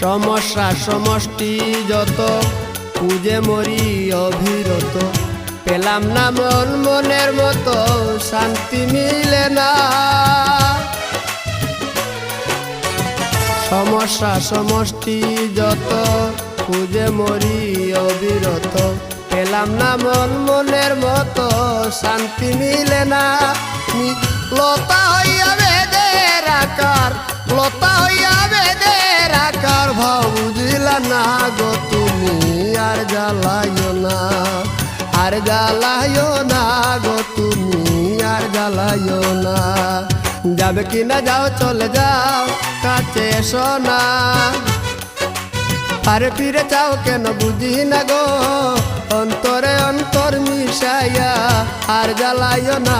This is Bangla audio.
সমস্যা সমষ্টি যত খুঁজে মরি অবিরত, পেলাম না মন মনের মতো শান্তি মিলে না। সমস্যা সমষ্টি যত খুঁজে মরি অবিরত, পেলাম না মন মনের মতো শান্তি মিলে না। লতা হইয়া বেদের আকার, লতা হইয়া বেদের আকার, ভাব বুঝিলা না গো তুমি আর জ্বালাইও না, আর জ্বালাইও না গো তুমি আর জ্বালাইও না। যাবে কিনা যাও চলে যাও, কাছে এসো না, আরে ফিরে যাও কেন বুঝি না গো, অন্তরে অন্তর মিশাইয়া আর জ্বালাইও না।